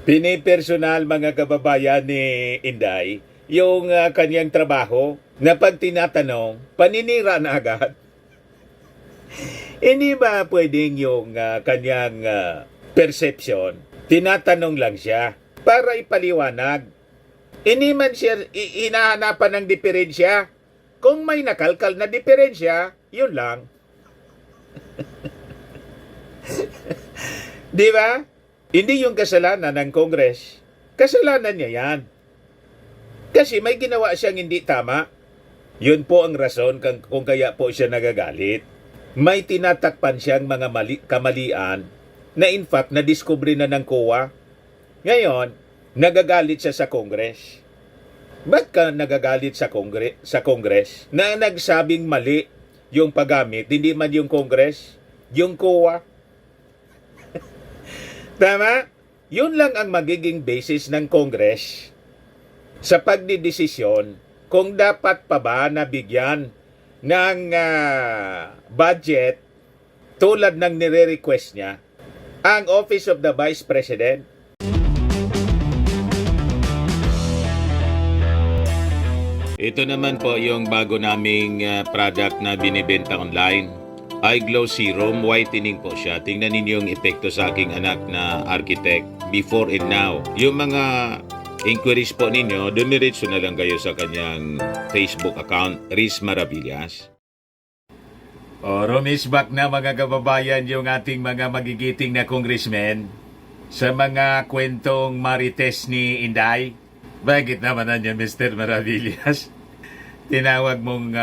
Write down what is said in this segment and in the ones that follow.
Pinipersonal mga kababayan ni Inday yung kanyang trabaho na pag tinatanong, paninira na agad. Hindi ba pwedeng yung kanyang perception, tinatanong lang siya para ipaliwanag. Hindi man siya hinahanapan ng diferensya. Kung may nakalkal na diferensya, yun lang. Di ba? Hindi yung kasalanan ng Congress. Kasalanan niya yan. Kasi may ginawa siyang hindi tama. Yun po ang rason kung kaya po siya nagagalit. May tinatakpan siyang mga kamalian na in fact nadiskubre na ng COA. Ngayon, nagagalit siya sa Congress. Ba't ka nagagalit sa Congress na nagsabing mali yung paggamit, hindi man yung Congress, yung COA? Tama? Yun lang ang magiging basis ng Congress sa pagdidesisyon kung dapat pa ba nabigyan ng budget tulad ng nire-request niya ang Office of the Vice President. Ito naman po yung bago naming product na binibenta online. iGlow Serum, whitening po siya. Tingnan ninyo yung epekto sa aking anak na architect before and now. Yung mga inquiries po ninyo, dumiretso na lang kayo sa kanyang Facebook account, Riz Maravillas. Rumis back na mga kababayan yung ating mga magigiting na congressmen sa mga kwentong marites ni Inday. Bakit naman nandiyan, Mr. Maravillas? Tinawag mong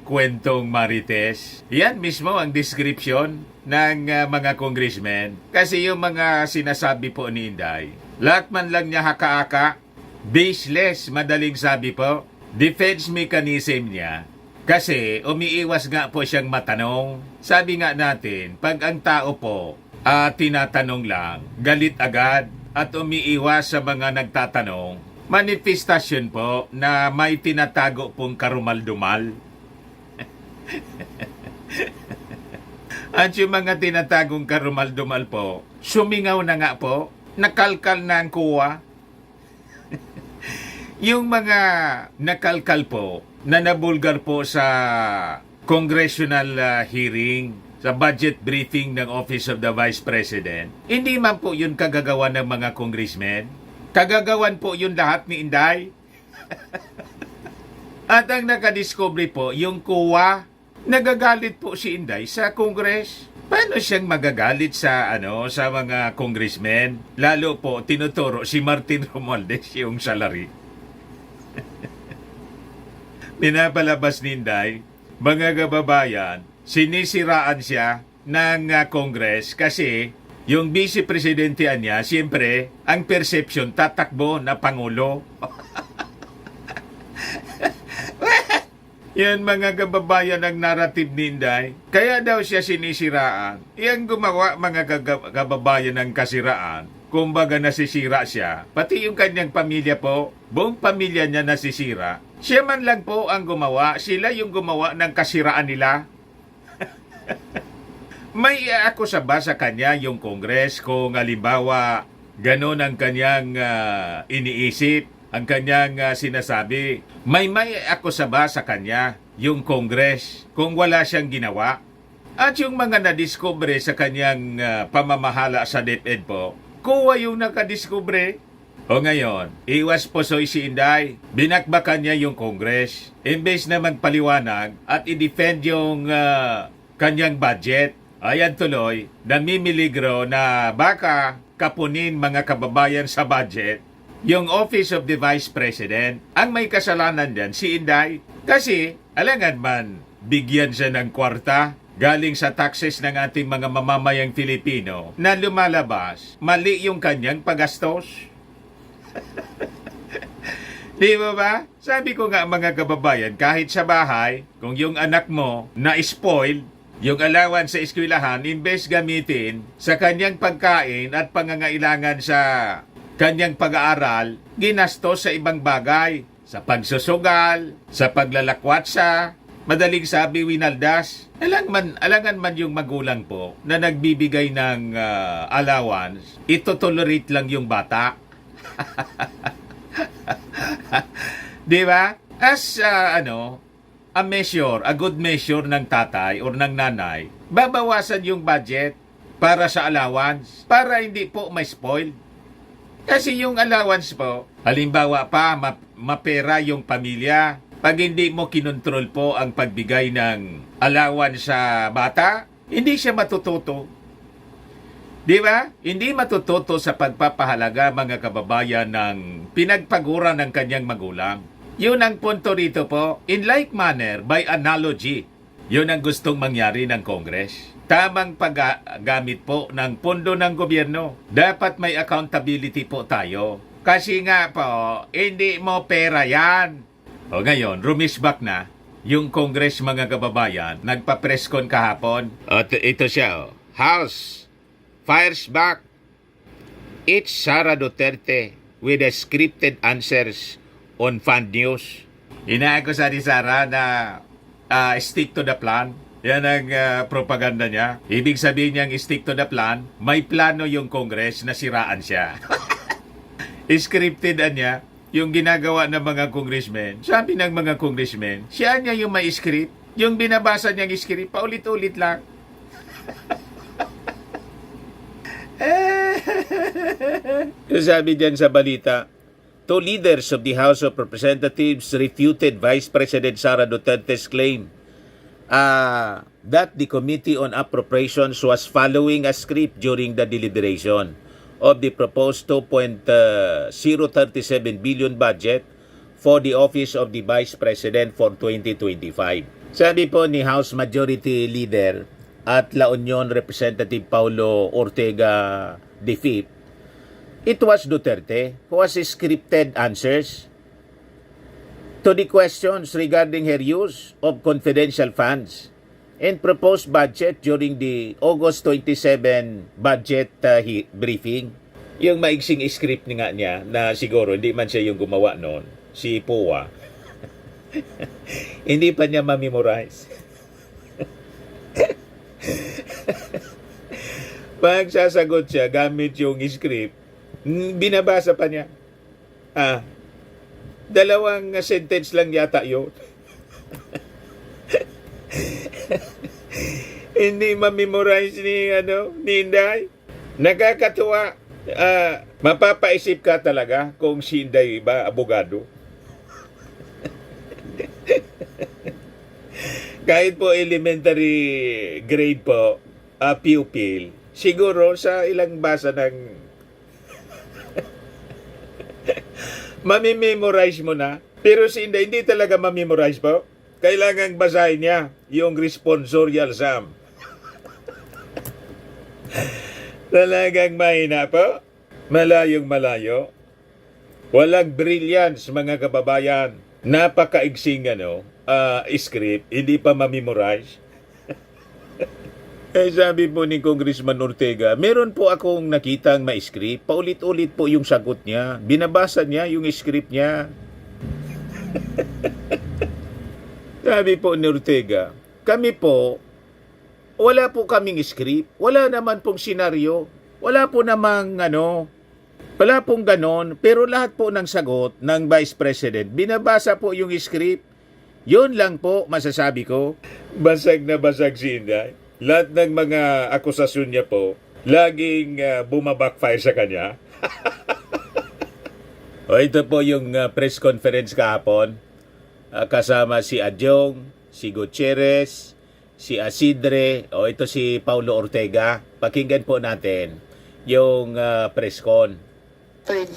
kwentong marites. Yan mismo ang description ng mga congressmen. Kasi yung mga sinasabi po ni Inday, lahat man lang niya haka-haka, baseless, madaling sabi po, defense mechanism niya. Kasi umiiwas nga po siyang matanong. Sabi nga natin, pag ang tao po tinatanong lang, galit agad at umiiwas sa mga nagtatanong, manifestasyon po na may tinatago pong karumal-dumal. At yung mga tinatagong karumal-dumal po, sumingaw na nga po, nakalkal na ang kuwa. Yung mga nakalkal po, na nabulgar po sa congressional hearing, sa budget briefing ng Office of the Vice President, hindi man po yun kagagawa ng mga congressmen. Kagagawan po yun lahat ni Inday. At ang nakadiscovery po, yung COA, nagagalit po si Inday sa Congress. Paano siyang magagalit sa sa mga congressmen? Lalo po tinuturo si Martin Romualdez yung salary. Pinapalabas ni Inday, mga kababayan, sinisiraan siya ng Congress kasi yung vice presidente niya, siyempre, ang perception, tatakbo na Pangulo. Yan mga kababayan ang narrative ni Inday. Kaya daw siya sinisiraan. Yan gumawa mga kababayan ng kasiraan. Kumbaga nasisira siya. Pati yung kanyang pamilya po, buong pamilya niya nasisira. Siya man lang po ang gumawa. Sila yung gumawa ng kasiraan nila. May iakusa ba sa kanya yung Congress kung halimbawa ganon ang kanyang iniisip, ang kanyang sinasabi? May iakusa ba sa kanya yung Congress kung wala siyang ginawa? At yung mga nadiskubre sa kanyang pamamahala sa DepEd po, kuha yung nakadiskubre. O ngayon, iwas posoy si Inday, binakbakan niya yung Congress. Imbes na magpaliwanag at i-defend yung kanyang budget, ayan tuloy, namimiligro na baka kapunin mga kababayan sa budget yung Office of the Vice President. Ang may kasalanan dyan, si Inday. Kasi, alangan man, bigyan siya ng kwarta galing sa taxes ng ating mga mamamayang Filipino na lumalabas, mali yung kanyang pagastos. Di ba? Sabi ko nga mga kababayan, kahit sa bahay, kung yung anak mo na-spoiled, yung allowance sa eskwelahan, imbes gamitin sa kanyang pagkain at pangangailangan sa kanyang pag-aaral, ginastos sa ibang bagay, sa pagsusugal, sa paglalakwatsa, Madaling sabi, winaldas. Alangan man yung magulang po na nagbibigay ng allowance, ito-tolerate lang yung bata. Di ba? As a measure, a good measure ng tatay or ng nanay, babawasan yung budget para sa allowance para hindi po may spoil. Kasi yung allowance po, halimbawa pa, mapera yung pamilya. Pag hindi mo kinontrol po ang pagbigay ng allowance sa bata, hindi siya matututo. Di ba? Hindi matututo sa pagpapahalaga, mga kababayan, ng pinagpagura ng kanyang magulang. Yun ang punto rito po. In like manner, by analogy, yun ang gustong mangyari ng Congress. Tamang paggamit po ng pondo ng gobyerno. Dapat may accountability po tayo. Kasi nga po, hindi mo pera yan. O ngayon, rumisbak na yung Congress, mga kababayan. Nagpa-press con kahapon. At ito siya, House fires back. It's Sara Duterte with the scripted answers on fund news. Inaakusa ni Sara na stick to the plan. Yan ang propaganda niya. Ibig sabihin niyang stick to the plan, may plano yung Congress na siraan siya. Scripted niya yung ginagawa ng mga congressmen. Sabi ng mga congressmen, siya niya yung may script. Yung binabasa niyang script, paulit-ulit lang. Sabi diyan sa balita, two leaders of the House of Representatives refuted Vice President Sara Duterte's claim that the Committee on Appropriations was following a script during the deliberation of the proposed 2.037 billion budget for the Office of the Vice President for 2025. Sabi po ni House Majority Leader at La Union Representative Paulo Ortega V, it was Duterte who has scripted answers to the questions regarding her use of confidential funds and proposed budget during the August 27 budget briefing. Yung maiksing script niya na siguro hindi man siya yung gumawa noon, si Powa. Hindi pa niya ma-memorize. Pag sasagot siya gamit yung script, binabasa pa niya. Dalawang sentence lang yata yun. Hindi ma-memorize ni Inday. Nakakatuwa. Mapapaisip ka talaga kung si Inday ba abogado. Kahit po elementary grade po, pupil, siguro sa ilang basa ng mamimemorize mo na. Pero si Inday, hindi talaga mamemorize po. Kailangang basahin niya yung responsorial sum. Talagang mahina po. Malayong malayo. Walang brilliance, mga kababayan. Napakaigsing script, hindi pa mamemorize. Sabi po ni Congressman Ortega, meron po akong nakitang ma-script. Paulit-ulit po yung sagot niya. Binabasa niya yung script niya. Sabi po ni Ortega, kami po, wala po kaming script, wala naman pong senaryo, wala po namang wala pong ganon, pero lahat po ng sagot ng Vice President, binabasa po yung script. Yun lang po masasabi ko. Basag na basag si Inday. Lahat ng mga akusasyon niya po, laging bumabackfire sa kanya. Ito po yung press conference kahapon. Kasama si Adjong, si Gutierrez, si Asidre, ito si Paulo Ortega. Pakinggan po natin yung press con. Third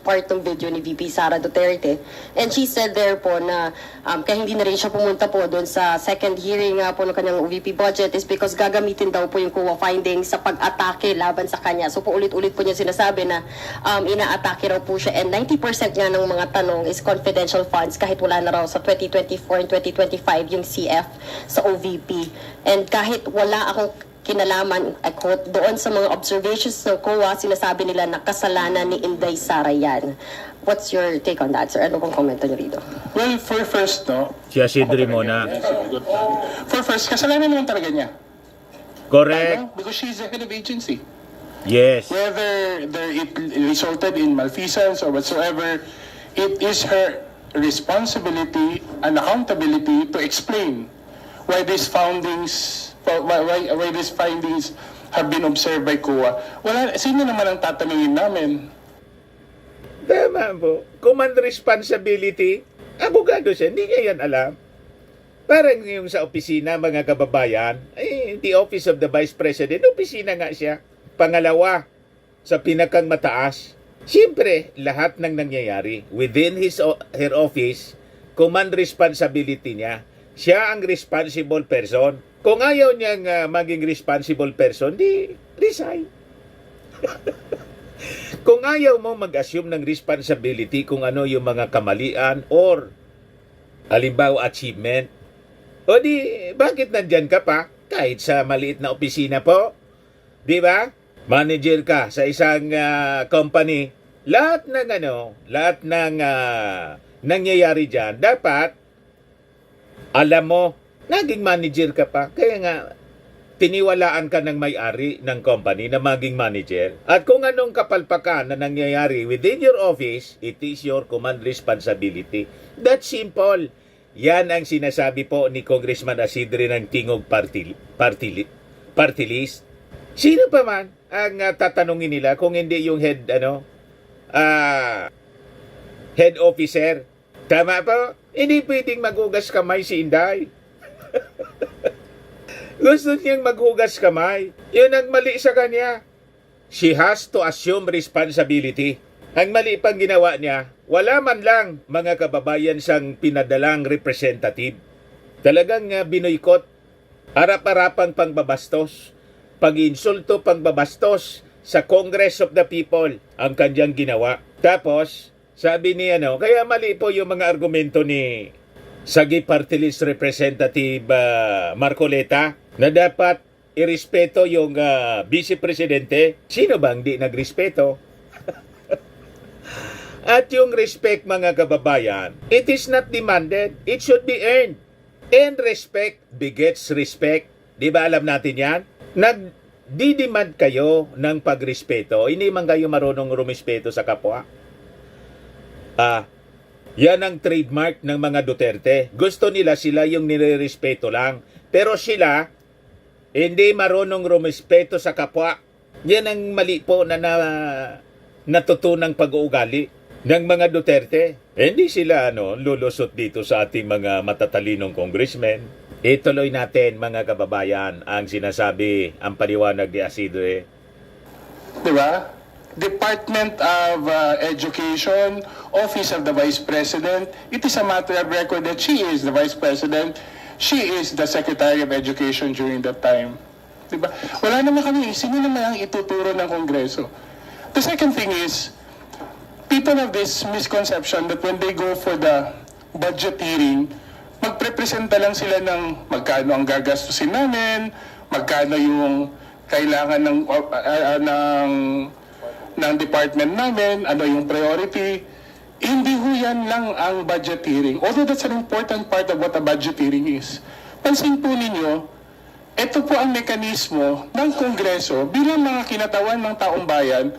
part ng video ni VP Sara Duterte. And she said there po na kaya hindi na rin siya pumunta po doon sa second hearing po ng kanyang OVP budget is because gagamitin daw po yung COA findings sa pag-atake laban sa kanya. So po ulit-ulit po niya sinasabi na ina-atake raw po siya and 90% nga ng mga tanong is confidential funds kahit wala na raw sa 2024 and 2025 yung CF sa OVP. And kahit wala akong kinalaman, I quote, doon sa mga observations ng COA, sinasabi nila na kasalanan ni Inday Sara yan. What's your take on that, sir? Ano pong komento niyo rito? Well, for first, no? Si Isidre muna. For first, kasalanan naman talaga niya. Correct. Ano? Because she's the head of agency. Yes. Whether it resulted in malfeasance or whatsoever, it is her responsibility and accountability to explain why these findings have been observed by COA. Sino naman ang tatanungin namin? Tama po. Command responsibility. Abogado siya, hindi niya yan alam. Parang yung sa opisina, mga kababayan, the Office of the Vice President, opisina nga siya. Pangalawa, sa pinakang mataas. Siyempre, lahat ng nangyayari within her office, command responsibility niya. Siya ang responsible person. Kung ayaw niyang maging responsible person, di resign. Kung ayaw mo mag-assume ng responsibility kung ano yung mga kamalian or halimbawa achievement, o di, bakit nandyan ka pa? Kahit sa maliit na opisina po. Di ba? Manager ka sa isang company. Lahat ng nangyayari dyan, dapat alam mo, naging manager ka pa. Kaya nga, tiniwalaan ka ng may-ari ng company na maging manager. At kung anong kapalpakan na nangyayari within your office, it is your command responsibility. That's simple. Yan ang sinasabi po ni Congressman Isidre ng Tingog Party List. Sino pa man ang tatanungin nila kung hindi yung head officer? Tama po? Hindi pwedeng maghugas kamay si Inday. Gusto niyang maghugas kamay. Yun ang mali sa kanya. She has to assume responsibility. Ang mali pang ginawa niya, wala man lang mga kababayan siyang pinadalang representative. Talagang binoykot, harap-harapang pangbabastos, pag-insulto, pangbabastos sa Congress of the People ang kanyang ginawa. Tapos, sabi ni kaya mali po yung mga argumento ni Sagi Party List Representative Marcoleta na dapat irespeto yung Vice Presidente. Sino bang di nagrespeto? At yung respect, mga kababayan, it is not demanded, it should be earned. And respect begets respect. Di ba alam natin yan? Nagdidemand kayo ng pagrespeto, hindi man kayo marunong rumispeto sa kapwa. Yan ang trademark ng mga Duterte. Gusto nila sila yung nirerespeto lang. Pero sila, hindi marunong rumispeto sa kapwa. Yan ang mali po na natutunang pag-uugali ng mga Duterte. Hindi sila lulusot dito sa ating mga matatalinong congressmen. Ituloy natin, mga kababayan, ang sinasabi, ang paliwanag ni Isidre. Diba? Department of Education, Office of the Vice President, it is a matter of record that she is the Vice President, she is the Secretary of Education during that time. Diba? Wala naman kami, sino naman ang ituturo ng Kongreso? The second thing is, people have this misconception that when they go for the budget hearing, magprepresenta lang sila ng magkano ang gagastusin namin, magkano yung kailangan ng department namin, ano yung priority. Hindi ho yan lang ang budget hearing. Although that's an important part of what a budget hearing is. Pansin po ninyo, ito po ang mekanismo ng Kongreso bilang mga kinatawan ng taong bayan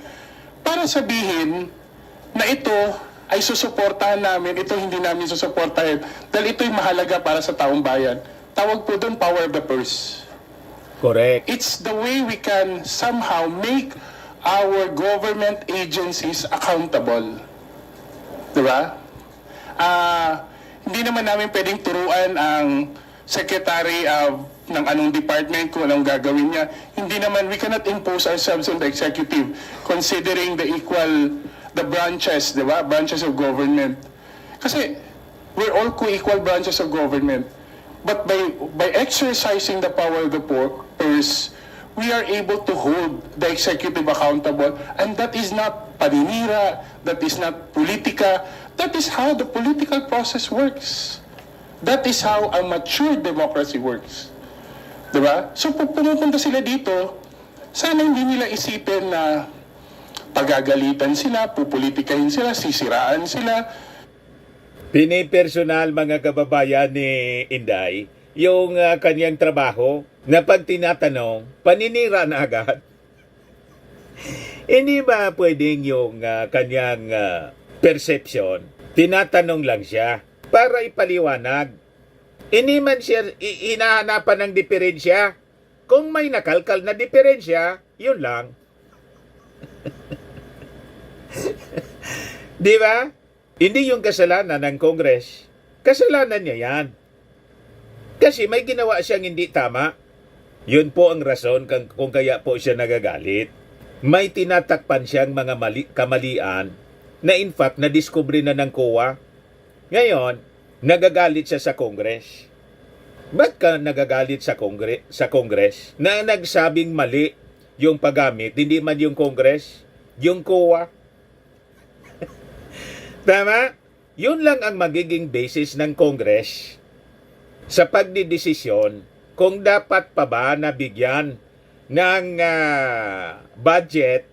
para sabihin na ito ay susuportahan namin, ito hindi namin susuportahan dahil ito'y mahalaga para sa taong bayan. Tawag po doon power of the purse. Correct. It's the way we can somehow make our government agencies accountable. Diba? Hindi naman namin pwedeng turuan ang secretary ng anong department kung anong gagawin niya. Hindi naman, we cannot impose ourselves on the executive considering the branches, diba? Branches of government. Kasi we're all co-equal branches of government. But by exercising the power of the purse, we are able to hold the executive accountable, and that is not paninira, that is not politika, that is how the political process works. That is how a mature democracy works. Diba? So pumupunta sila dito, sana hindi nila isipin na pagagalitan sila, pupolitikahin sila, sisiraan sila. Pinipersonal mga kababayan ni Inday yung kanyang trabaho na pag tinatanong, paninira na agad. Hindi ba pwedeng yung kanyang perception, tinatanong lang siya para ipaliwanag. Hindi man siya hinahanapan ng diferensya. Kung may nakalkal na diferensya, yun lang. Di ba? Hindi yung kasalanan ng Congress. Kasalanan niya yan. Kasi may ginawa siyang hindi tama. Yun po ang rason kung kaya po siya nagagalit. May tinatakpan siyang mga kamalian na in fact nadiskubre na ng COA. Ngayon, nagagalit siya sa Congress. Ba't ka nagagalit sa Congress na nagsabing mali yung paggamit, hindi man yung Congress, yung COA? Tama? Yun lang ang magiging basis ng Congress sa pagdidesisyon kung dapat pa ba nabigyan ng budget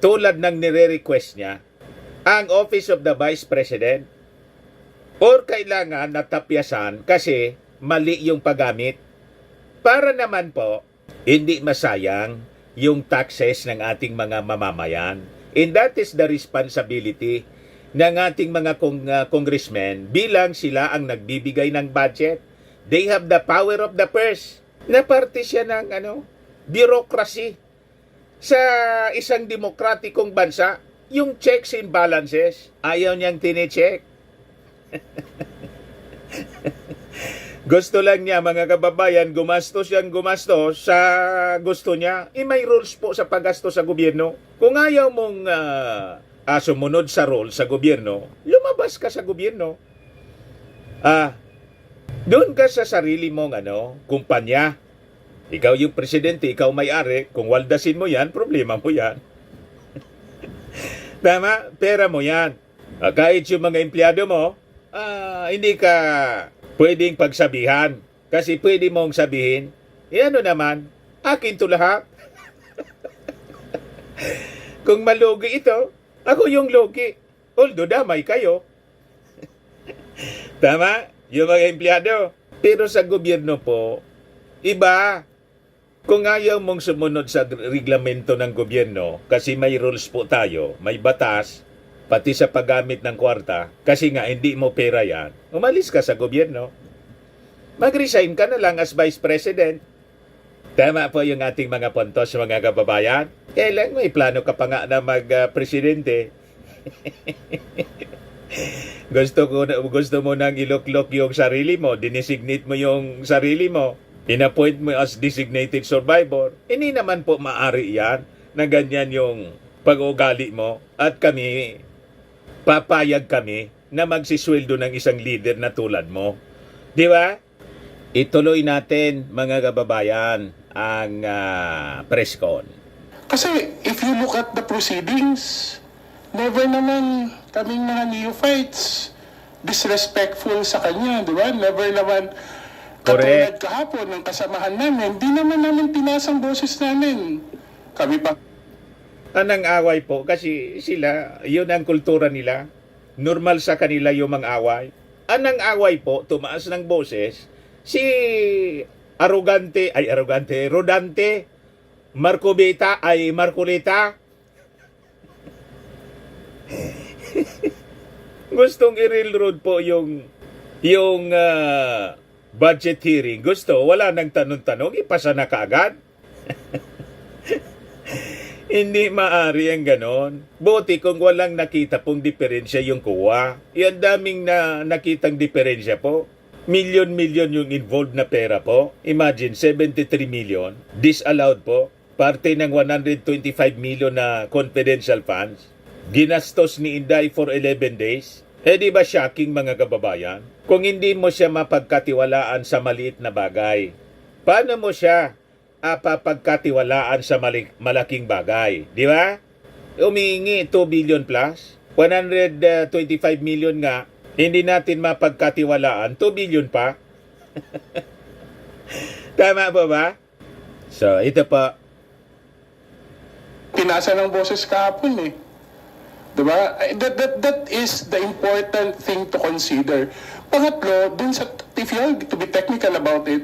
tulad ng nire-request niya ang Office of the Vice President or kailangan natapyasan kasi mali yung paggamit para naman po hindi masayang yung taxes ng ating mga mamamayan. And that is the responsibility ng ating mga congressmen bilang sila ang nagbibigay ng budget. They have the power of the purse. Na parte siya ng bureaucracy sa isang demokratikong bansa. Yung checks and balances, ayaw niyang tine-check. Gusto lang niya mga kababayan, gumastos sa gusto niya. May rules po sa paggastos sa gobyerno. Kung ayaw mong sumunod sa rule sa gobyerno, lumabas ka sa gobyerno. Doon ka sa sarili mong kumpanya. Ikaw yung presidente, ikaw may-ari. Kung waldasin mo yan, problema mo yan. Tama? Pera mo yan. Kahit yung mga empleyado mo, hindi ka pwedeng pagsabihan. Kasi pwede mong sabihin, naman, akin to lahat. Kung malugi ito, ako yung lugi. Although damay kayo. Tama? Yung mga empleyado. Pero sa gobyerno po, iba. Kung ayaw mong sumunod sa reglamento ng gobyerno, kasi may rules po tayo, may batas, pati sa paggamit ng kwarta, kasi nga hindi mo pera yan, umalis ka sa gobyerno. Mag-resign ka na lang as Vice President. Tama po yung ating mga puntos, mga kababayan. Kailan may plano ka pa nga na mag-presidente. Gusto mo nang iluklok yung sarili mo, dinesignate mo yung sarili mo, inappoint mo as designated survivor. Hindi naman po maari yan na ganyan yung pag-ugali mo at papayag kami na magsisweldo ng isang leader na tulad mo. Di ba? Ituloy natin mga kababayan ang press con. Kasi if you look at the proceedings, never naman kaming mga neophytes disrespectful sa kanya, di ba? Never naman katulad kahapon ng kasamahan namin, di naman namin pinasang boses namin. Kami pa. Anang away po kasi sila, yun ang kultura nila. Normal sa kanila yung mga away. Anang away po, tumaas ng boses, si Rodante, Marcoleta. Gustong i-railroad po yung budget hearing. Gusto, wala nang tanong-tanong, ipasa na kaagad. Hindi maari ang ganon. Buti kung walang nakita pong diferensya yung kuha. Yan daming nakitang diferensya po. Milyon-milyon yung involved na pera po. Imagine, 73 million. Disallowed po. Parte ng 125 million na confidential funds. Ginastos ni Inday for 11 days. Di ba shocking mga kababayan? Kung hindi mo siya mapagkatiwalaan sa maliit na bagay, paano mo siya papagkatiwalaan sa malaking bagay? Di ba? Umihingi 2 billion plus, 125 million nga, hindi natin mapagkatiwalaan, 2 billion pa. Tama po ba? So, ito po. Pinasa ng boses kahapon eh. Diba? That is the important thing to consider. Pangatlo, dun sa, if you are to be technical about it,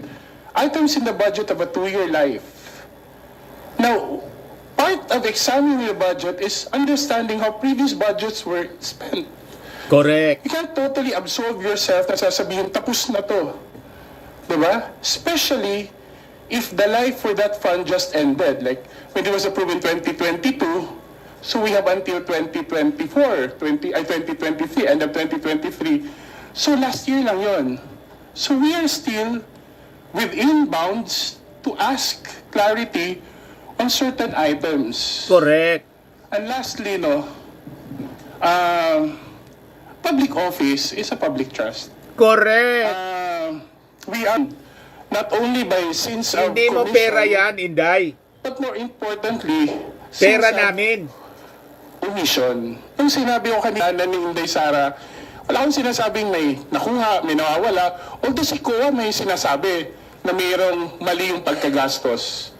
items in the budget of a 2-year life. Now, part of examining the budget is understanding how previous budgets were spent. Correct. You can't totally absolve yourself na sasabihin, tapos na to. Diba? Especially if the life for that fund just ended. Like, when it was approved in 2022, so we have until 2024, 2023, end of 2023. So last year lang yon. So we are still within bounds to ask clarity on certain items. Correct. And lastly, public office is a public trust. Correct. We are not only by sins of Hindi mo commission, pera yan, Inday. but more importantly, Pera sins of namin. omission. Yung sinabi ko kanina ni Inday Sara, wala akong sinasabing may nakuha, may nawawala. Although si Koa may sinasabi na mayroong mali yung pagkagastos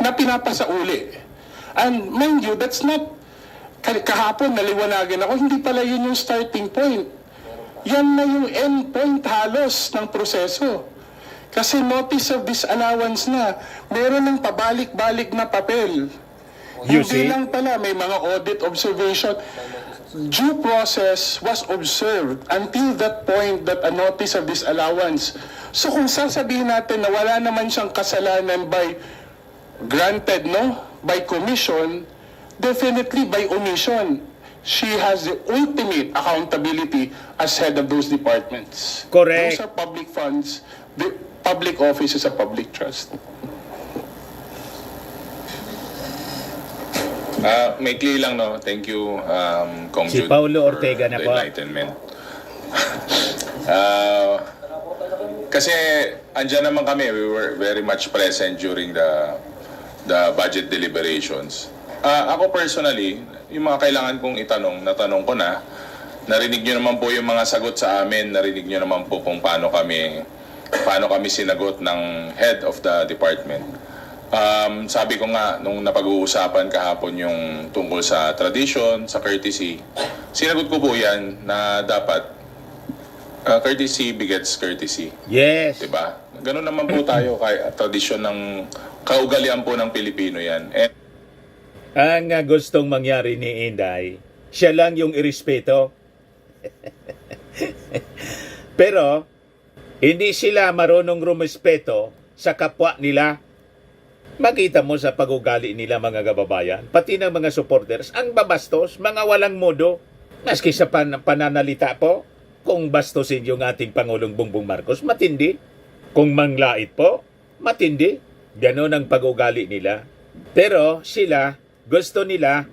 na pinapasa uli. And mind you, that's not, kahapon naliwanagan ako, hindi pala yun yung starting point. Yan na yung end point halos ng proseso. Kasi notice of disallowance na, meron ng pabalik-balik na papel. You Hindi see? lang pala, may mga audit observation. Due process was observed until that point that a notice of disallowance. So kung sasabihin natin na wala naman siyang kasalanan by granted, by commission, definitely by omission. She has the ultimate accountability as head of those departments. Correct. Those are public funds. The public office is a public trust. Maikli lang, no? Thank you, Kong Si Jude, Paulo for Ortega na the po. enlightenment. Kasi andyan naman kami, we were very much present during the budget deliberations. Ako personally, yung mga kailangan kong itanong, natanong ko na, narinig nyo naman po yung mga sagot sa amin, narinig nyo naman po kung paano kami sinagot ng head of the department. Sabi ko nga, nung napag-uusapan kahapon yung tungkol sa tradition, sa courtesy, sinagot ko po yan na dapat courtesy begets courtesy. Yes. Diba? Ganun naman po tayo kay tradisyon ng kaugalian po ng Pilipino yan. And Ang gustong mangyari ni Inday, siya lang yung irespeto. Pero, hindi sila marunong rumespeto sa kapwa nila. Makita mo sa pag-ugali nila mga kababayan, pati ng mga supporters, ang babastos, mga walang modo. Maski sa pananalita po, kung bastusin yung ating Pangulong Bongbong Marcos, matindi. Kung manglait po, matindi. Ganon ang pag-ugali nila. Pero sila, gusto nila,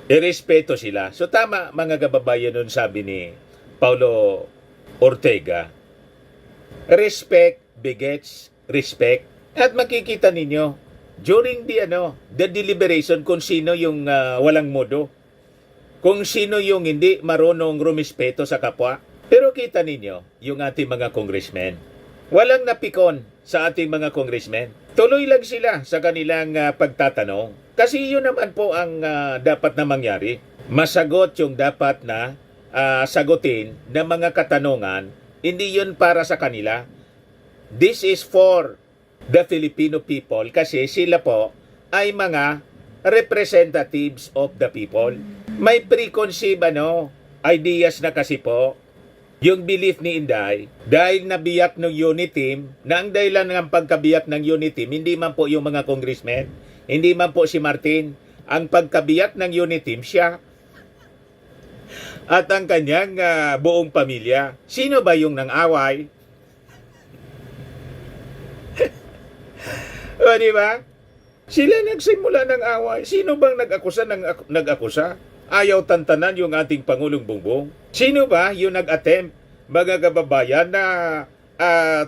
irespeto sila. So tama mga kababayan nun sabi ni Paulo Ortega, respect begets respect. At makikita ninyo, during the deliberation kung sino yung walang modo, kung sino yung hindi marunong rumispeto sa kapwa. Pero kita ninyo, yung ating mga congressmen, walang napikon sa ating mga congressmen. Tuloy lang sila sa kanilang pagtatanong. Kasi yun naman po ang dapat na mangyari. Masagot yung dapat na sagutin ng mga katanungan. Hindi yun para sa kanila. This is for the Filipino people kasi sila po ay mga representatives of the people. May preconceived ideas na kasi po yung belief ni Inday dahil nabiyak ng unit team na ang dahilan ng pagkabiyak ng unit team hindi man po yung mga congressmen, hindi man po si Martin. Ang pagkabiyak ng unit team siya at ang kanyang buong pamilya. Sino ba yung nang-away? O, di ba? Sila nagsimula ng away. Sino bang nag-akusa ng nag-akusa? Ayaw tantanan yung ating Pangulong Bongbong. Sino ba yung nag-attempt, mga kababayan, na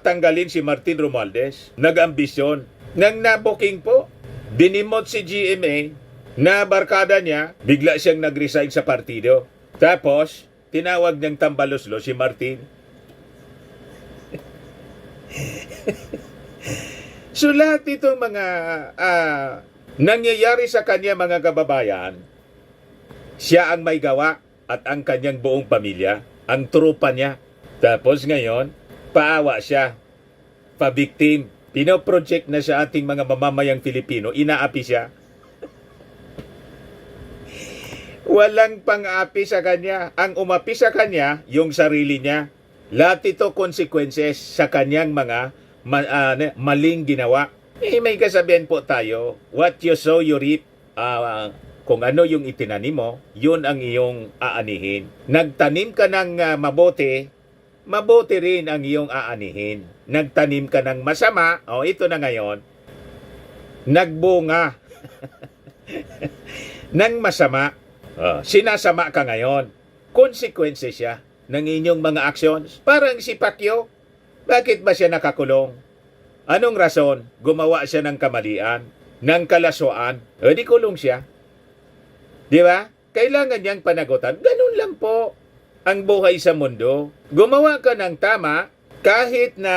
tanggalin si Martin Romualdez? Nag-ambisyon. Nang nabuking po, dinimot si GMA na barkada niya, bigla siyang nag-resign sa partido. Tapos, tinawag ng tambaloslo si Martin. So lahat itong mga nangyayari sa kanya mga kababayan, siya ang may gawa at ang kanyang buong pamilya, ang trupa niya. Tapos ngayon, paawa siya, pabiktim, pinoproject na sa ating mga mamamayang Filipino, inaapi siya. Walang pang-api sa kanya. Ang umapi sa kanya, yung sarili niya. Lahat ito consequences sa kanyang mga maling ginawa. May kasabihan po tayo, what you sow, you reap. Kung ano yung itinanim mo, yun ang iyong aanihin. Nagtanim ka ng mabuti, mabuti rin ang iyong aanihin. Nagtanim ka ng masama, ito na ngayon, nagbunga ng masama. Sinasama ka ngayon. Consequences siya ng inyong mga actions. Parang si Pacquiao, bakit ba siya nakakulong? Anong rason? Gumawa siya ng kamalian, ng kalaswaan, di kulong siya. Di ba? Kailangan niyang panagutan. Ganun lang po ang buhay sa mundo. Gumawa ka ng tama kahit na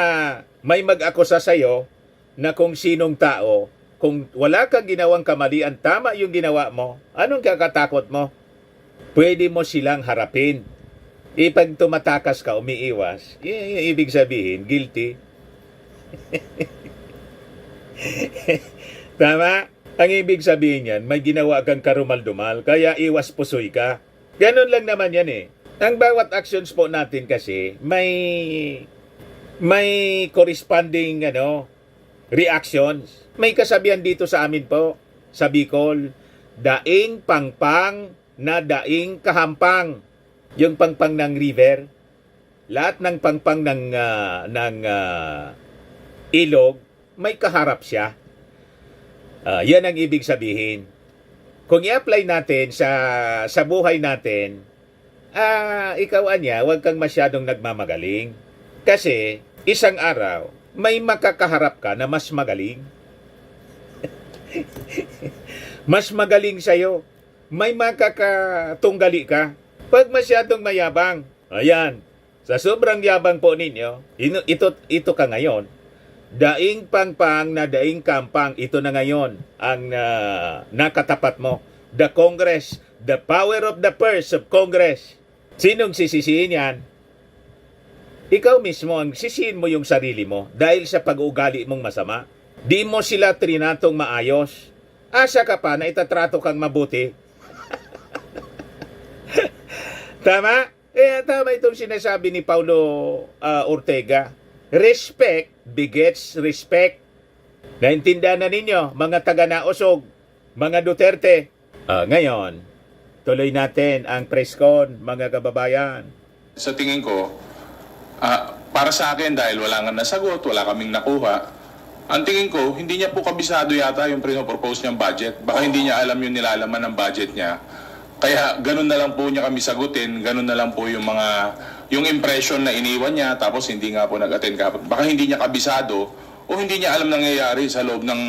may mag-akusa sa'yo na kung sinong tao. Kung wala kang ginawang kamalian, tama yung ginawa mo, anong kakatakot mo? Pwede mo silang harapin. Pag tumatakas ka, umiiwas, ibig sabihin, guilty. Tama? Ang ibig sabihin yan, may ginawa kang karumal-dumal, kaya iwas pusoy ka. Ganon lang naman yan eh. Ang bawat actions po natin kasi, may corresponding reactions. May kasabihan dito sa amin po, sa Bicol, daing pangpang na daing kahampang. Yung pangpang ng river, lahat ng pangpang ng ilog, may kaharap siya. Yan ang ibig sabihin. Kung i-apply natin sa buhay natin, ikaw anya, huwag kang masyadong nagmamagaling. Kasi isang araw, may makakaharap ka na mas magaling. Mas magaling sa'yo. May makakatunggali ka. Pag masyadong mayabang, ayan, sa sobrang yabang po ninyo, ito ka ngayon, daing pangpang na daing kampang, ito na ngayon ang nakatapat mo. The Congress, the power of the purse of Congress. Sinong sisisihin yan? Ikaw mismo ang sisihin mo yung sarili mo dahil sa pag-ugali mong masama. Di mo sila trinatong maayos. Asa ka pa na itatrato kang mabuti. Tama? Tama itong sinasabi ni Paulo Ortega. Respect begets respect. Naintindihan na ninyo, mga taga-nausog, mga Duterte. Ngayon, tuloy natin ang press con, mga kababayan. Sa tingin ko, para sa akin, dahil wala nga nasagot, wala kaming nakuha, ang tingin ko, hindi niya po kabisado yata yung pinopropose niyang budget. Baka hindi niya alam yung nilalaman ng budget niya. Kaya ganun na lang po niya kami sagutin, ganun na lang po yung impression na iniwan niya, tapos hindi nga po nag-attend ka. Baka hindi niya kabisado o hindi niya alam nangyayari sa loob ng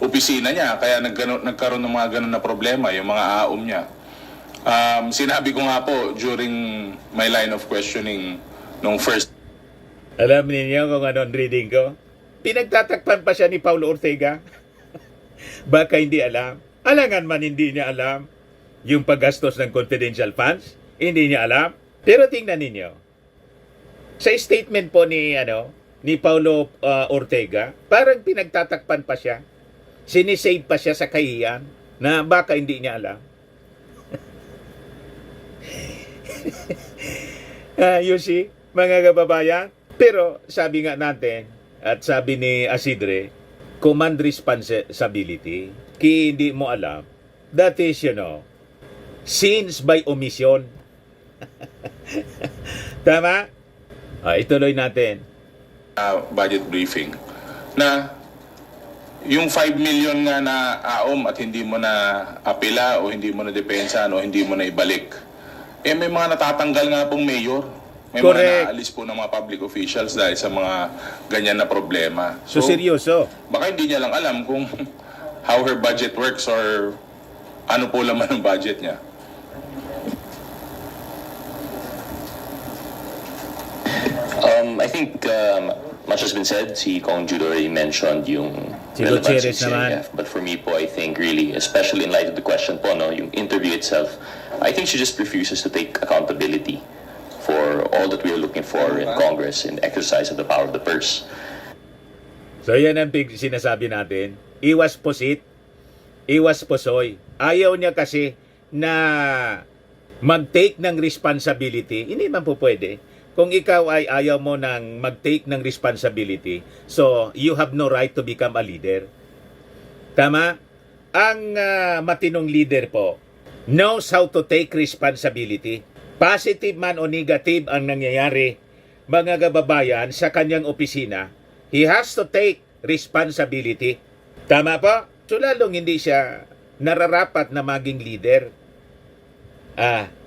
opisina niya. Kaya nagkaroon ng mga ganun na problema, yung mga aom niya. Sinabi ko nga po during my line of questioning nung first. Alam niyo kung ano ang reading ko? Pinagtatakpan pa siya ni Paulo Ortega. Baka hindi alam. Alangan man hindi niya alam. Yung paggastos ng confidential funds, hindi niya alam. Pero tingnan ninyo. Sa statement po ni Paulo Ortega, parang pinagtatakpan pa siya. Sinisave pa siya sa kahiyan na baka hindi niya alam. You see, mga kababayan? Pero sabi nga natin, at sabi ni Asidre, command responsibility. Kaya hindi mo alam, that is, sins by omission. Tama? Ituloy natin. Budget briefing na yung 5 million nga na aom at hindi mo na apela o hindi mo na depensa o hindi mo na ibalik, may mga natatanggal nga pong mayor. May Correct. mga naalis po ng mga public officials dahil sa mga ganyan na problema. So seryoso. Baka hindi niya lang alam kung how her budget works or ano po laman ng budget niya. I think much has been said. Si Kong Jude already mentioned yung Si relevance Gutierrez ng naman. CIF. But for me po, I think really, especially in light of the question po, no, yung interview itself, I think she just refuses to take accountability for all that we are looking for in Congress in exercise of the power of the purse. So yan ang sinasabi natin. Iwas pusit, iwas pusoy. Ayaw niya kasi na mag-take ng responsibility. Hindi man po pwede. Kung ikaw ay ayaw mo nang mag-take ng responsibility, so you have no right to become a leader. Tama? Ang matinong leader po knows how to take responsibility. Positive man o negative ang nangyayari, mga kababayan, sa kanyang opisina, he has to take responsibility. Tama po? So lalong hindi siya nararapat na maging leader.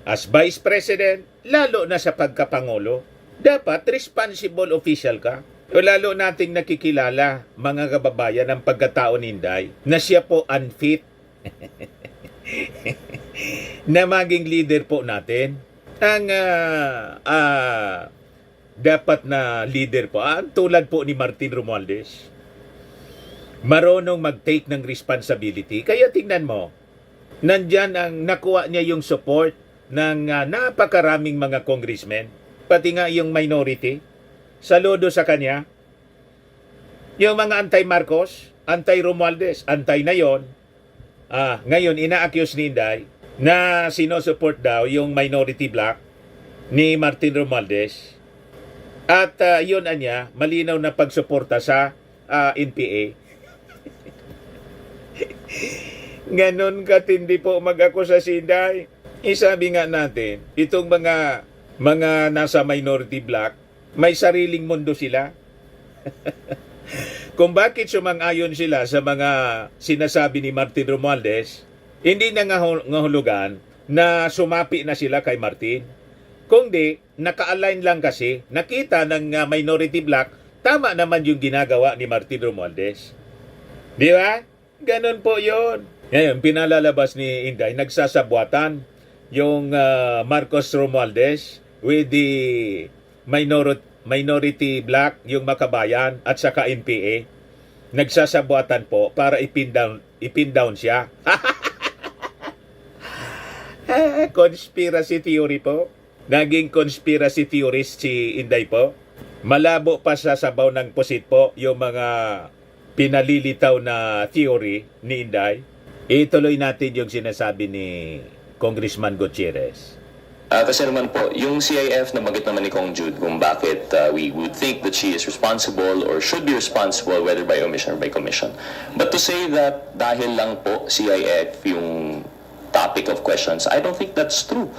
As Vice President, lalo na sa pagkapangulo, dapat responsible official ka. O lalo nating nakikilala, mga kababayan, ang pagkatao ni Inday, na siya po unfit na maging leader po natin. Ang dapat na leader po, tulad po ni Martin Romualdez, marunong mag-take ng responsibility. Kaya tingnan mo, nandyan ang nakuha niya yung support ng napakaraming mga congressmen, pati nga yung minority. Saludo sa kanya. Yung mga anti-Marcos, anti-Romualdez, antay na yon. Ngayon, ina-accuse ni Inday na sinusupport daw yung minority bloc ni Martin Romualdez. At yun anya, malinaw na pagsuporta sa NPA. Ganon katindi po mag-akusa si Inday. Isabi nga natin, itong mga nasa minority bloc, may sariling mundo sila. Kung bakit sumang-ayon sila sa mga sinasabi ni Martin Romualdez, hindi na ngahulugan na sumapi na sila kay Martin. Kundi, naka-align lang kasi, nakita ng minority bloc, tama naman yung ginagawa ni Martin Romualdez. Di ba? Ganon po yun. Ngayon, pinalalabas ni Inday, nagsasabuatan yung Marcos Romualdez with the minority bloc, yung Makabayan, at saka NPA. Nagsasabuatan po para ipin down siya. Conspiracy theory po. Naging conspiracy theorist si Inday po. Malabo pa sa sabaw ng pusit po yung mga pinalilitaw na theory ni Inday. Ituloy natin yung sinasabi ni Congressman Gutierrez. Kasi naman po, yung CIF na bagit naman ni Kong Jude kung bakit we would think that she is responsible or should be responsible whether by omission or by commission. But to say that dahil lang po CIF yung topic of questions, I don't think that's true.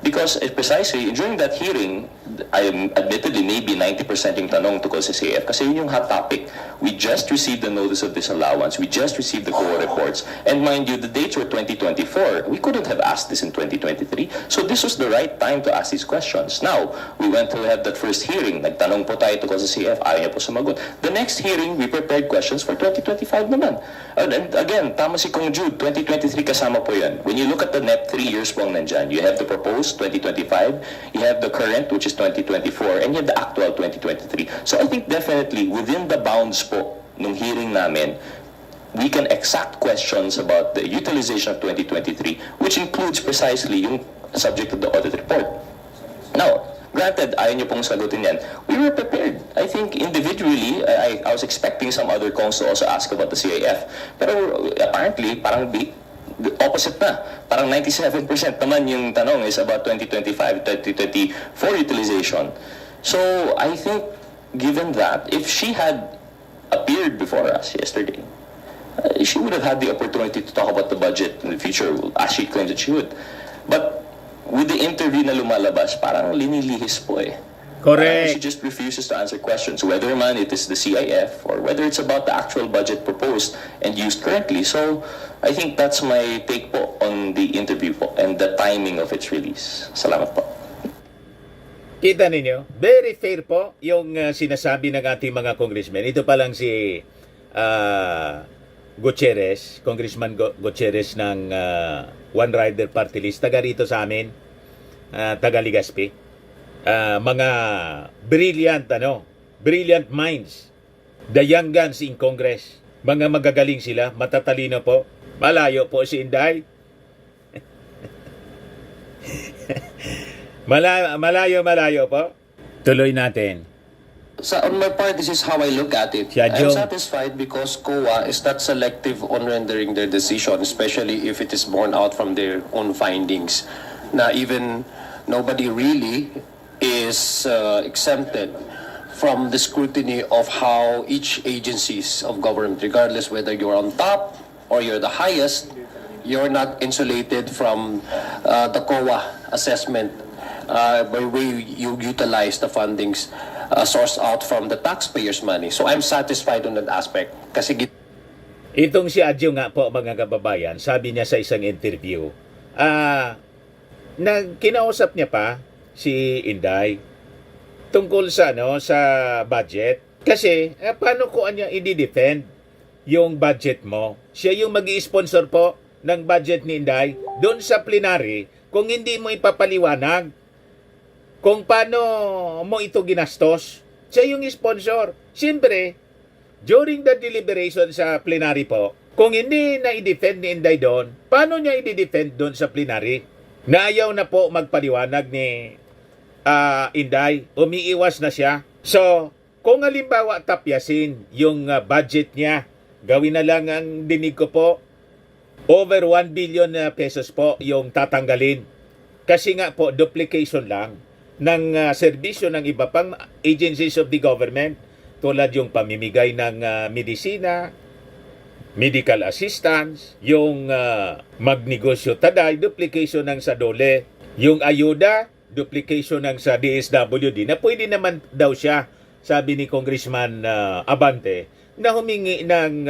Because precisely during that hearing, I admittedly maybe 90% yung tanong tungkol sa CIF kasi yun yung hot topic. We just received the notice of disallowance. We just received the COA reports. And mind you, the dates were 2024. We couldn't have asked this in 2023. So this was the right time to ask these questions. Now, we went to have that first hearing. Nagtanong po tayo tungkol sa CIF. Ayaw niya po sumagot. The next hearing, we prepared questions for 2025 naman. And again, tama si Kong Jude, 2023 kasama po yan. When you look at the NEP 3 years po ang nandyan, you have the proposed 2025, you have the current, which is 2024, and you have the actual 2023. So I think definitely within the bounds po nung hearing namin, we can exact questions about the utilization of 2023, which includes precisely yung subject of the audit report. Now, granted, ayaw niyo pong sagutin yan. We were prepared. I think individually, I was expecting some other cons to also ask about the CIF. Pero apparently, parang the opposite na. Parang 97% naman yung tanong is about 2025, 2024 utilization. So, I think, given that, if she had appeared before us yesterday, she would have had the opportunity to talk about the budget in the future, as she claims that she would. But, with the interview na lumalabas, parang linilihis po eh. Correct. She just refuses to answer questions, whether man it is the CIF or whether it's about the actual budget proposed and used currently. So, I think that's my take po on the interview po and the timing of its release. Salamat po. Kita ninyo, very fair po yung sinasabi ng ating mga congressmen. Ito pa lang si Gutierrez, Congressman Gutierrez ng One Rider Party List, taga rito sa amin, taga Legazpi. Mga brilliant minds, the young guns in Congress. Mga magagaling sila, matatalino po. Malayo po si Inday. Malayo po. Tuloy natin. So on my part, this is how I look at it. Siya, I'm Jong. satisfied because COA is not selective on rendering their decision, especially if it is born out from their own findings. Na even nobody really is exempted from the scrutiny of how each agencies of government, regardless whether you're on top or you're the highest, you're not insulated from the COA assessment by way you utilize the fundings sourced out from the taxpayers' money. So I'm satisfied on that aspect. Kasi Itong si Adjo nga po, mga kababayan, sabi niya sa isang interview, na kinausap niya pa si Inday tungkol sa sa budget. Kasi paano ko niya i-defend yung budget mo? Siya yung magi-sponsor po ng budget ni Inday doon sa plenary kung hindi mo ipapaliwanag kung paano mo ito ginastos. Siya yung sponsor. Siyempre, during the deliberation sa plenary po, kung hindi na i-defend ni Inday doon, paano niya i-defend doon sa plenary? Na ayaw na po magpaliwanag ni Inday, umiiwas na siya. So, kung halimbawa tapyasin yung budget niya, gawin na lang ang dinig ko po, over 1 billion pesos po yung tatanggalin. Kasi nga po, duplication lang ng serbisyo ng iba pang agencies of the government, tulad yung pamimigay ng medisina, medical assistance, yung magnegosyo taday, duplication ng sa DOLE, yung ayuda, duplication ng sa DSWD, na pwede naman daw siya, sabi ni Congressman Abante, na humingi ng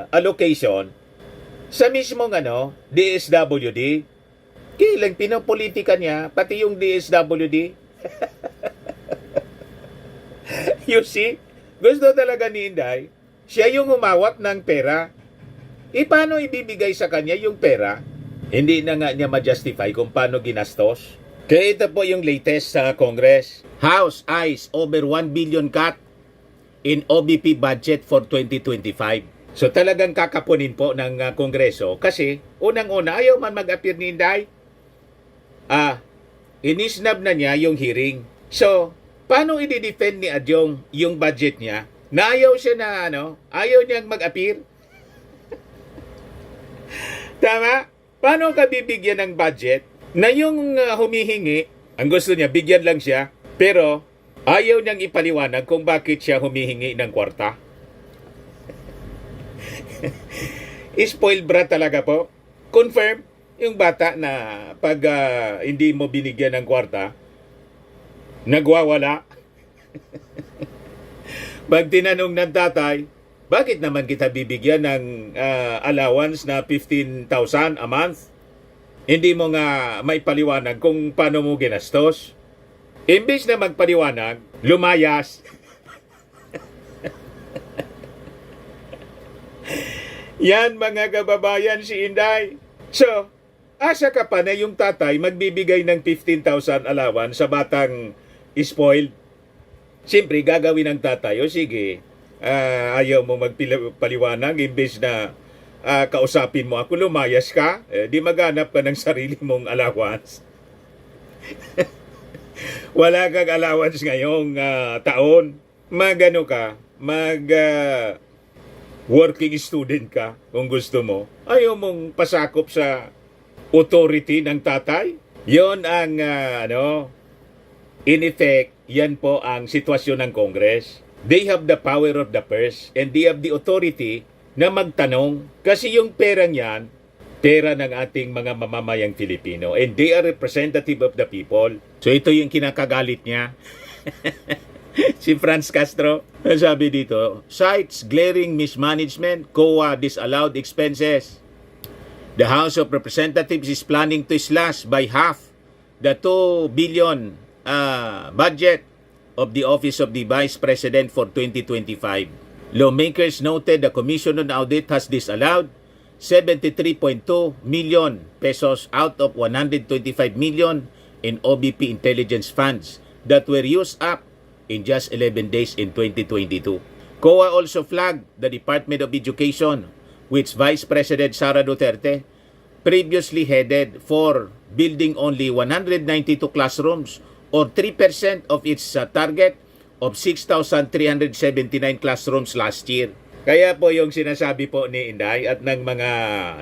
allocation sa mismong DSWD. Kailang pinopolitika niya, pati yung DSWD. You see? Gusto talaga ni Inday, siya yung humawak ng pera. Paano ibibigay sa kanya yung pera? Hindi na nga niya ma-justify kung paano ginastos. Kaya ito po yung latest sa Congress. House eyes over 1 billion cut in OBP budget for 2025. So talagang kakapunin po ng Kongreso kasi unang-una ayaw man mag-appear ni Inday. Inisnab na niya yung hearing. So, paano i-defend ni Adjong yung budget niya? Na ayaw siya na ayaw niyang mag-appear. Tama? Paano ka bibigyan ng budget na yung humihingi, ang gusto niya, bigyan lang siya, pero ayaw niyang ipaliwanag kung bakit siya humihingi ng kwarta? Spoiled brat talaga po. Confirm yung bata na pag hindi mo binigyan ng kwarta, nagwawala. Pag tinanong ng tatay, bakit naman kita bibigyan ng allowance na 15,000 a month? Hindi mo nga maipaliwanag kung paano mo ginastos. Imbis na magpaliwanag, lumayas. Yan mga kababayan si Inday. So, asa ka pa na yung tatay magbibigay ng 15,000 allowance sa batang spoiled? Siyempre, gagawin ng tatay, o sige, ayaw mo magpaliwanag, imbes na kausapin mo ako, lumayas ka, di maghanap ka ng sarili mong allowance. Wala kang allowance ngayong taon. Magano ka, working student ka, kung gusto mo. Ayaw mong pasakop sa authority ng tatay. Yon ang in effect, yan po ang sitwasyon ng Congress. They have the power of the purse and they have the authority na magtanong kasi yung pera niyan, pera ng ating mga mamamayang Filipino and they are representative of the people. So ito yung kinakagalit niya. Si Franz Castro, sabi dito, cites glaring mismanagement, COA disallowed expenses. The House of Representatives is planning to slash by half the 2 billion budget of the Office of the Vice President for 2025. Lawmakers noted the Commission on Audit has disallowed 73.2 million pesos out of 125 million in OBP intelligence funds that were used up in just 11 days in 2022. COA also flagged the Department of Education, which Vice President Sara Duterte previously headed, for building only 192 classrooms or 3% of its target of 6,379 classrooms last year. Kaya po yung sinasabi po ni Inday at ng mga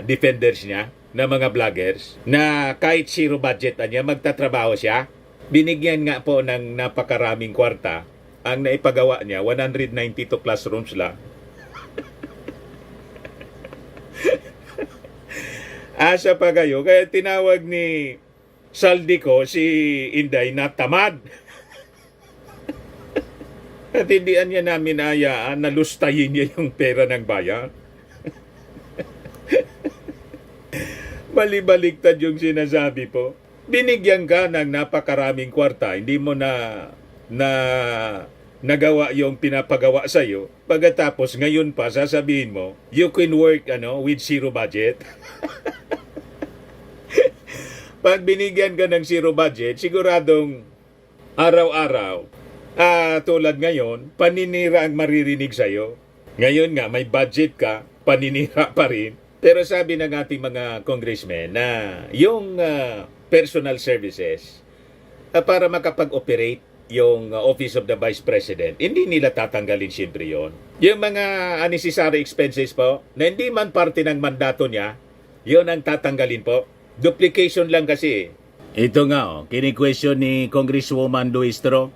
defenders niya, na mga vloggers, na kahit zero budget na niya, magtatrabaho siya. Binigyan nga po ng napakaraming kwarta. Ang naipagawa niya, 192 classrooms lang. Asa pa kayo, kaya tinawag ni Saldico si Inday na tamad. At hindi niya namin ayaan na lustayin niya yung pera ng bayan. Balibaliktad yung sinasabi po. Binigyan ka ng napakaraming kwarta, hindi mo na nagawa yung pinapagawa sa'yo. Pagkatapos ngayon pa sasabihin mo, you can work with zero budget. Pag binigyan ka ng zero budget, siguradong araw-araw, tulad ngayon, paninira ang maririnig sa'yo. Ngayon nga, may budget ka, paninira pa rin. Pero sabi ng ating mga congressmen na yung personal services, para makapag-operate yung Office of the Vice President, hindi nila tatanggalin siyempre yun. Yung mga unnecessary expenses po, na hindi man parte ng mandato niya, yun ang tatanggalin po. Duplication lang kasi. Ito nga, kini-question ni Congresswoman Luistro.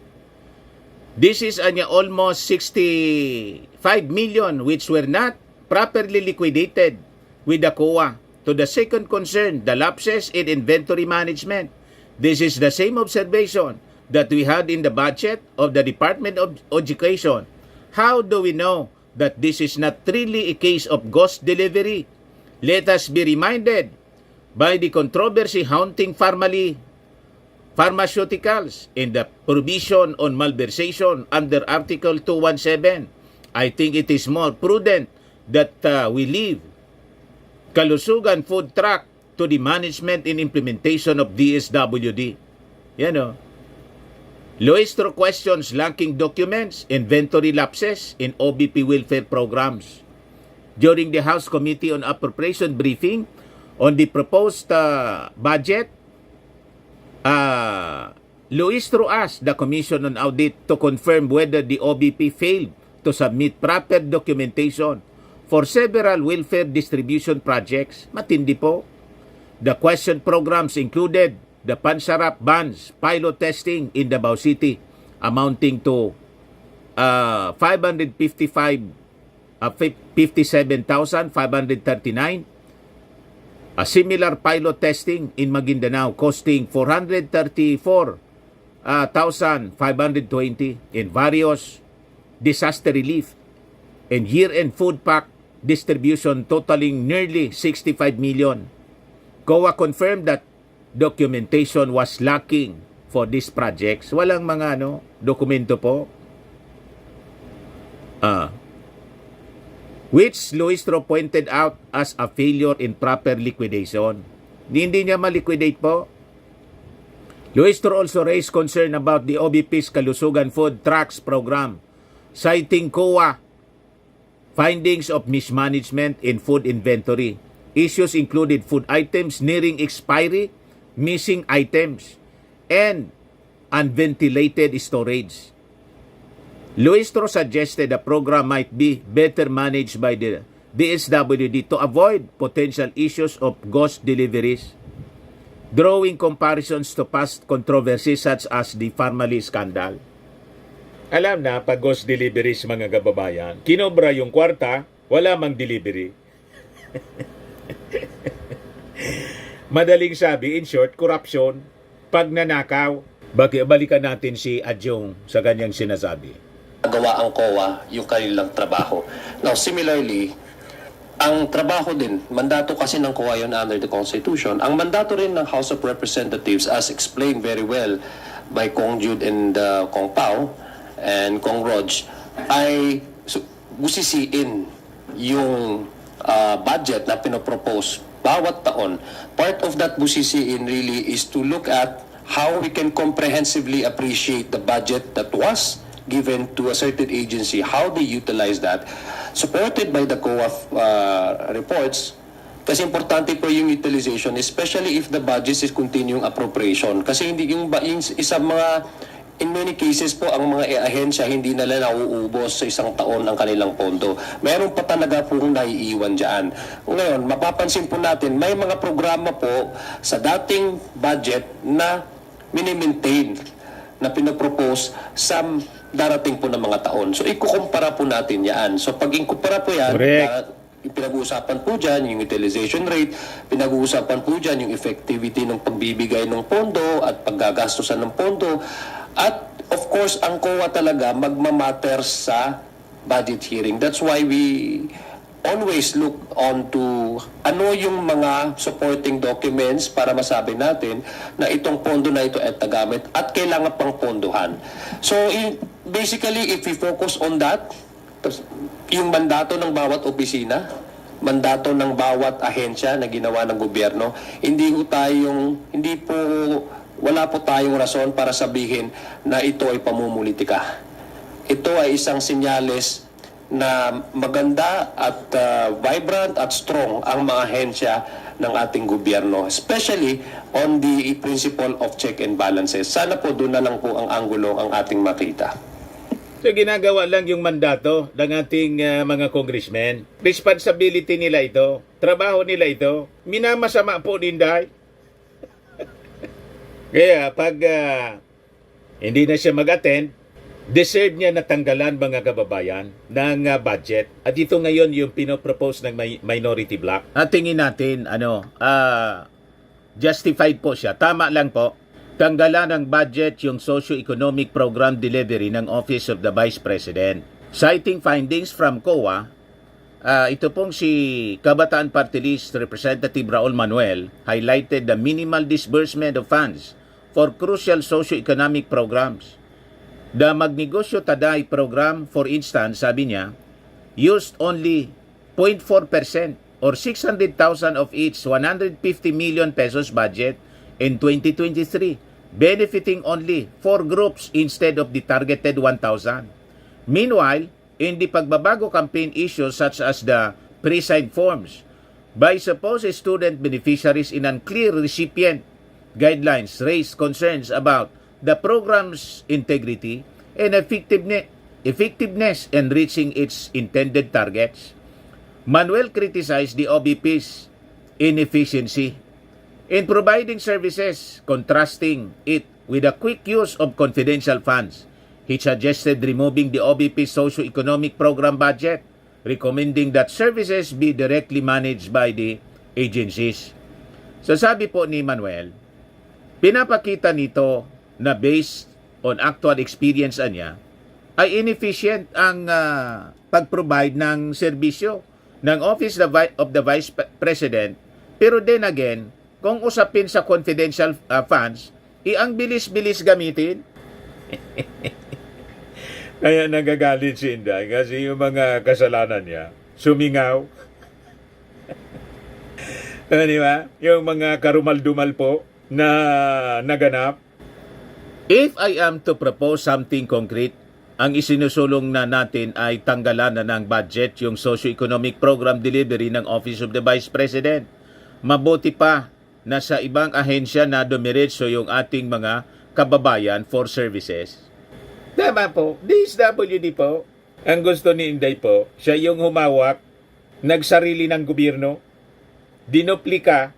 This is almost 65 million which were not properly liquidated with the COA. To the second concern, the lapses in inventory management. This is the same observation that we had in the budget of the Department of Education. How do we know that this is not really a case of ghost delivery? Let us be reminded by the controversy haunting pharmaceuticals in the provision on malversation under Article 217. I think it is more prudent that we leave Kalusugan Food Truck to the management and implementation of DSWD. Yan o. Luistro questions lacking documents, inventory lapses in OBP welfare programs. During the House Committee on Appropriation briefing on the proposed budget, Luistro asked the Commission on Audit to confirm whether the OBP failed to submit proper documentation for several welfare distribution projects. Matindi po. The question programs included the Pansarap Bans pilot testing in Davao City amounting to 57,539. A similar pilot testing in Maguindanao costing 434,520 in various disaster relief and year-end food pack distribution totaling nearly 65 million. COA confirmed that documentation was lacking for these projects. Walang mga dokumento po. Which Luistro pointed out as a failure in proper liquidation. Hindi niya ma-liquidate po. Luistro also raised concern about the OBP's Kalusugan Food Trucks program, citing COA findings of mismanagement in food inventory. Issues included food items nearing expiry, missing items, and unventilated storage. Luistro suggested the program might be better managed by the DSWD to avoid potential issues of ghost deliveries, drawing comparisons to past controversies such as the Farmally scandal. Alam na, pag ghost deliveries mga kababayan, kinobra yung kwarta, wala mang delivery. Madaling sabi, in short, corruption, pagnanakaw. Balikan natin si Adjong sa kanyang sinasabi. Gawa ang COA yung kanilang trabaho. Now, similarly, ang trabaho din, mandato kasi ng COA yun under the Constitution. Ang mandato rin ng House of Representatives, as explained very well by Kong Jude and Kong Pao and Kong Rog, ay busisiin yung budget na pinopropose bawat taon. Part of that busisiin really is to look at how we can comprehensively appreciate the budget that was given to a certain agency, how they utilize that, supported by the COA reports. Kasi importante po yung utilization, especially if the budget is continuing appropriation. Kasi hindi yung isang mga, in many cases po, ang mga ahensya hindi nila nauubos sa isang taon ang kanilang pondo. Meron pa talaga pong naiiwan dyan. Ngayon, mapapansin po natin, may mga programa po sa dating budget na minimaintain, na pinapropose sa darating po ng mga taon. So, ikukumpara po natin yan. So, pag ikumpara po yan, Correct. pinag-uusapan po dyan yung utilization rate, pinag-uusapan po dyan yung effectivity ng pagbibigay ng pondo at paggagastusan ng pondo. At of course, ang COA talaga magmamatter sa budget hearing. That's why we always look on to ano yung mga supporting documents para masabi natin na itong pondo na ito ay tagamit at kailangan pang pondohan. So basically, if we focus on that, yung mandato ng bawat opisina, mandato ng bawat ahensya na ginawa ng gobyerno, wala po tayong rason para sabihin na ito ay pamumulitika. Ito ay isang senyales na maganda at vibrant at strong ang mga ahensya ng ating gobyerno, especially on the principle of check and balances. Sana po doon na lang po ang anggulo ang ating makita. So ginagawa lang yung mandato ng ating mga congressmen. Responsibility nila ito. Trabaho nila ito. Minamasama po ninday. Kaya pag hindi na siya mag-attend, deserve niya natanggalan mga kababayan ng budget. At ito ngayon yung pinopropose ng minority bloc. At tingin natin, justified po siya. Tama lang po. Tanggalan ng budget yung socio-economic program delivery ng Office of the Vice President. Citing findings from COA, ito pong si Kabataan Party List Representative Raul Manuel highlighted the minimal disbursement of funds for crucial socio-economic programs. The Magnegosyo Taday program, for instance, sabi niya, used only 0.4% or 600,000 of its 150 million pesos budget in 2023, benefiting only 4 groups instead of the targeted 1,000. Meanwhile, in the pagbabago campaign issues such as the pre-signed forms by supposed student beneficiaries in unclear recipient guidelines raised concerns about the program's integrity and effectiveness in reaching its intended targets. Manuel criticized the OBP's inefficiency in providing services, contrasting it with the quick use of confidential funds. He suggested removing the OBP socio-economic program budget, recommending that services be directly managed by the agencies. So sabi po ni Manuel, pinapakita nito na based on actual experience niya, ay inefficient ang pag-provide ng serbisyo ng Office of the Vice President. Pero then again, kung usapin sa confidential funds, ang bilis-bilis gamitin. Kaya nagagalit si Inday kasi yung mga kasalanan niya, sumingaw. Di ba? Yung mga karumal-dumal po na naganap. If I am to propose something concrete, ang isinusulong na natin ay tanggalan na ng budget yung socio-economic program delivery ng Office of the Vice President. Mabuti pa na sa ibang ahensya na dumiretso yung ating mga kababayan for services. Tama po, DSWD po. Ang gusto ni Inday po, siya yung humawak, nagsarili ng gobyerno, dinuplicate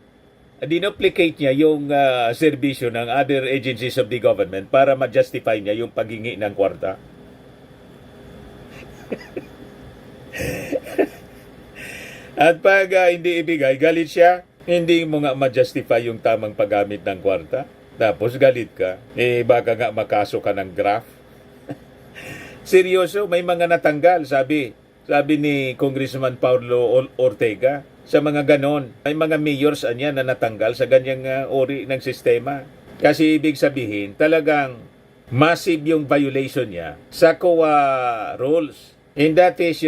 niya yung serbisyo ng other agencies of the government para ma-justify niya yung paghingi ng kwarta. At pag hindi ibigay, galit siya. Hindi mo nga ma-justify yung tamang paggamit ng kwarta. Tapos galit ka. Baka nga makaso ka ng graft. Seryoso, may mga natanggal, sabi ni Congressman Paulo Ortega. Sa mga ganon, may mga mayors niya na natanggal sa ganyang uri ng sistema. Kasi ibig sabihin, talagang massive yung violation niya sa COA rules. And that is,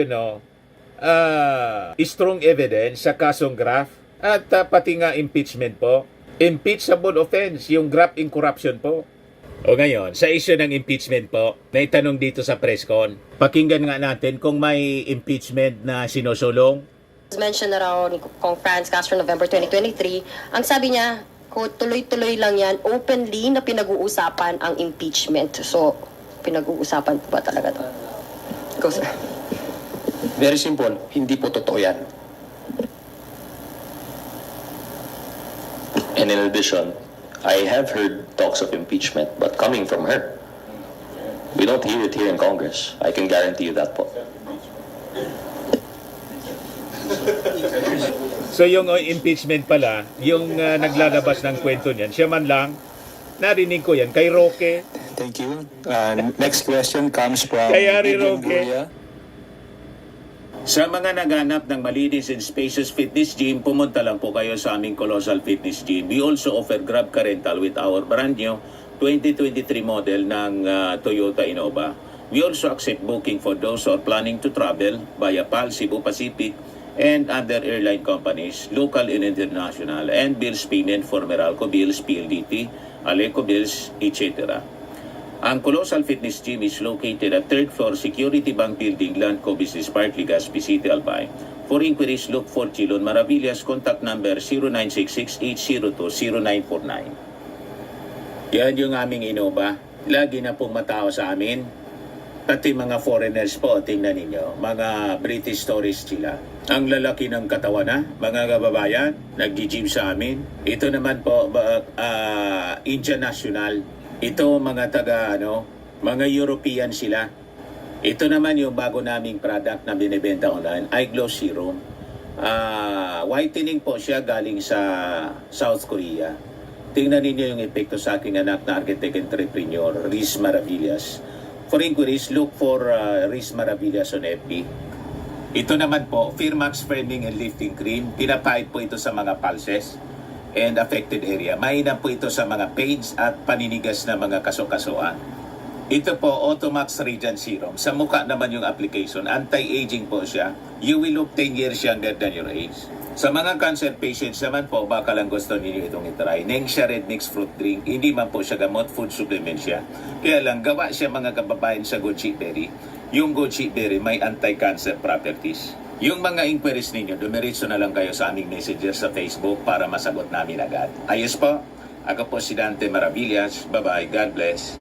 strong evidence sa kasong graft at pati nga impeachment po. Impeachable offense, yung graft in corruption po. O ngayon, sa issue ng impeachment po, may tanong dito sa presscon. Pakinggan nga natin kung may impeachment na sinusulong. Mention na raw ni Kong Franz Castro November 2023, ang sabi niya, quote, tuloy-tuloy lang yan, openly na pinag-uusapan ang impeachment. So, pinag-uusapan po ba talaga to? Go, sir. Very simple, hindi po totoo yan. And in addition, I have heard talks of impeachment, but coming from her. We don't hear it here in Congress. I can guarantee you that po. So yung impeachment pala, yung naglalabas ng kwento niyan, siya man lang, narinig ko yan kay Roque. Thank you. Next question comes from Kay Harry Vivian Roque. Guria. Sa mga naghanap ng malinis and spacious fitness gym, pumunta lang po kayo sa aming Colossal Fitness Gym. We also offer Grab Car Rental with our brand new 2023 model ng Toyota Innova. We also accept booking for those who are planning to travel via PAL, Cebu Pacific, and other airline companies, local and international, and bills payment for Meralco Bills, PLDT, Aleco Bills, etc. Ang Colossal Fitness Gym is located at 3rd floor Security Bank Building, Landco Business Park, Legazpi City, Albay. For inquiries, look for Chilon Maravillas. Contact number 0966-802-0949. Yan yung aming Innova. Lagi na pong matao sa amin. Pati mga foreigners po, tingnan ninyo. Mga British tourists sila. Ang lalaki ng katawan na, mga kababayan, nag-gym sa amin. Ito naman po, Indian National. Ito mga mga European sila. Ito naman yung bago naming product na binibenta online, Eye Glow Serum. Whitening po siya galing sa South Korea. Tingnan ninyo yung epekto sa aking anak na architect entrepreneur, Riz Maravillas. For inquiries, look for Riz Maravillas on FB. Ito naman po, Firmax Firming and Lifting Cream. Pinapahid po ito sa mga pulses and affected area. Mainam po ito sa mga pains at paninigas na mga kaso-kasuan. Ito po, Automax Radiant Serum. Sa mukha naman yung application. Anti-aging po siya. You will look 10 years younger than your age. Sa mga cancer patients naman po, baka lang gusto ninyo itong itry. Nengxia Red Mix Fruit Drink. Hindi man po siya gamot, food supplement siya. Kaya lang, gawa siya mga kababayan sa goji berry. Yung goji berry may anti-cancer properties. Yung mga inquiries ninyo, dumiritso na lang kayo sa aming messenger sa Facebook para masagot namin agad. Ayos po, ako po si Dante Maravillas. Bye-bye. God bless.